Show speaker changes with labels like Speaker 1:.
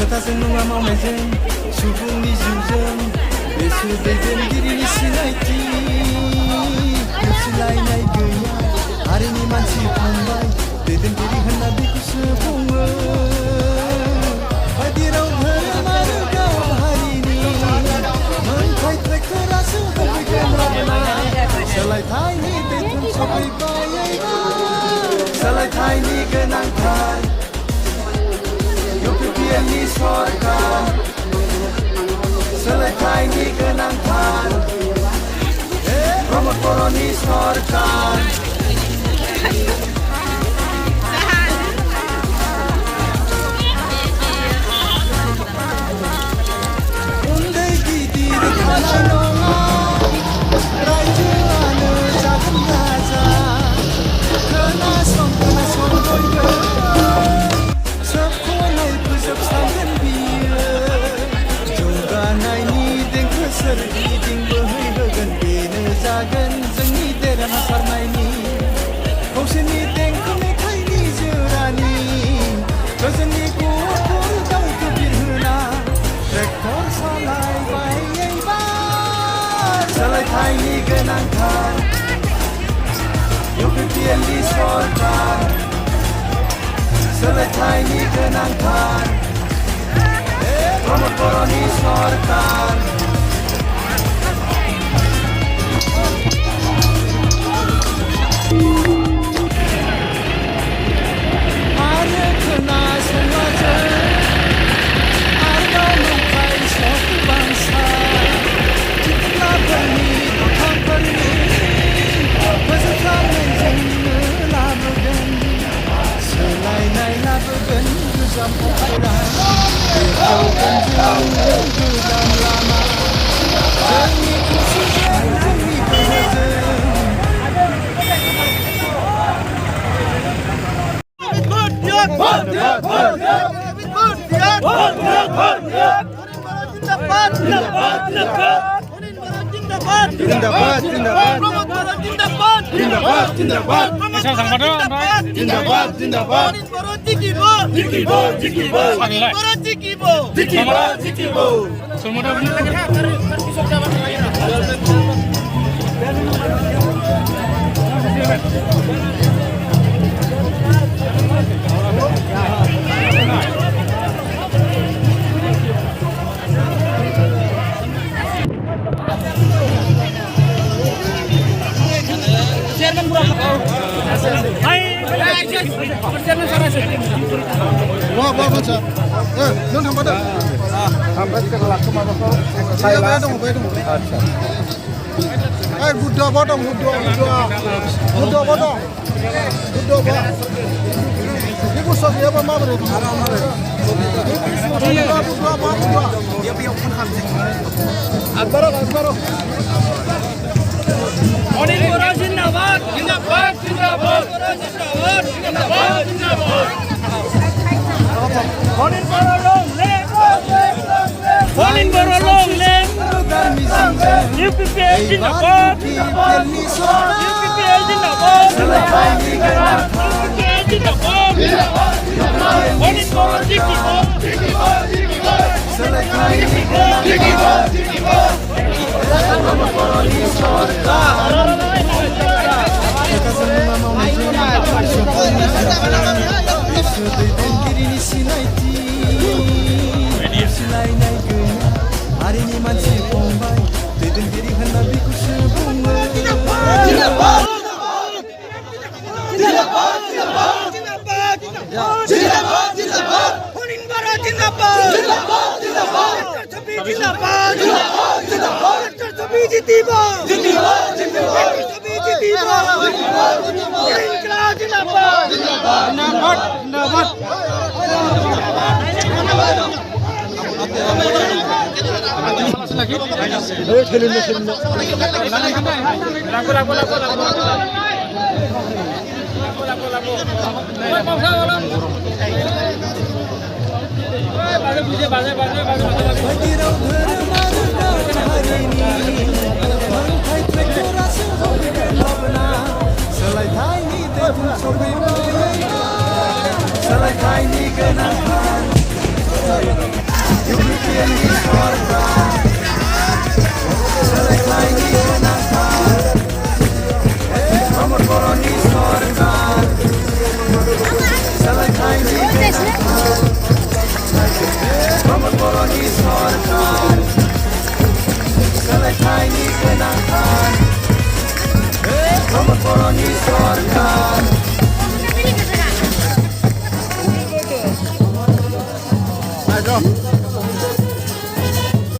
Speaker 1: खोथाजों नङा मावनायजों सुबुंनि जिउजों बेसु दैदेनगिरिनि सिनायथि नेवसिलायनाय गैया हारिनि मानसि फंबाय दैदेनगिरि होनना बेखौसो बुङो बायदि राव धोरोम आरो गाव हारिनि मोनथाय ट्रेक्टरासो होफैगोन लाबोनाय सोलायथायनि बेथन सफैबाय सोलायथायनि गोनांथार UPPLनि सरकार सोलायथायनि गोनांथार प्रमद बर'नि सरकार उन्दै गिदिर थानाय नङा रायजोआनो जागोन राजा खोनासं बयबो जोबस्रांगोन बियो जौगानायनि देंखो सोरगिदिं बोहैहोगोन बेनो जागोन जोंनि देरहासारनायनि खौसेनि देंखो मेथाइनि जोरानि गोजोननि गुफुर दावखौ बिरहोना ट्रेक्टर सालायबाय एबार सोलायथायनि गोनांथार UPPLनि सरकार सोलायथायनि गोनांथार प्रमद बर'नि सरकार आरो खोनासंलाजों आरोबाव नंखाय सब बांसा थिखलाफोरनि दखानफोरनि फोजोबस्रांनायजोंनो लाबोगोन सोलायनाय लाबोगोन गोजाम अखरा बेखेवगोन जोंनो गोदान लामा जोंनि खौसेजों जोंनि गोहोजों जिंदाबाद नों थांबादों ओमफ्राय टिकेट लाखो माबाखौ दङ बे दङ आदसा ओइ बुद्धबा दं बुद्धबा दं बुद्धबा बे बुस्थुआ गैयाबा माबोरै आगबाराव अनिल बर' जिन्दाबाद जिन्दाबाद जिन्दाबाद जिन्दाबाद जिन्दाबाद अनिल बर' long live UPPL जिन्दाबाद UPPL जिन्दाबाद UPPL जिन्दाबाद अनिल बर' जिन्दाबाद दैदेनगिरिनि सिनायथि नेवसिलायनाय गैया हारिनि मानसि फंबाय दैदेनगिरि होनना बेखौसो बुङो बायदिराव धोरोमानो गाव हारिनि मोनथाय ट्रेक्टरासो हरगोन लाबोना सोलायथायनि दैखौ सफैबाय सोलायथायनि गोनांथार इउपिपिएलनि सरकार सोलायथायनि गोनांथार प्रमद बर'नि सरकार सोलायथायनि गोनांथार प्रमद बर'नि सरकार सोलायथायनि गोनांथार प्रमद बर'नि सरकार
Speaker 2: Go.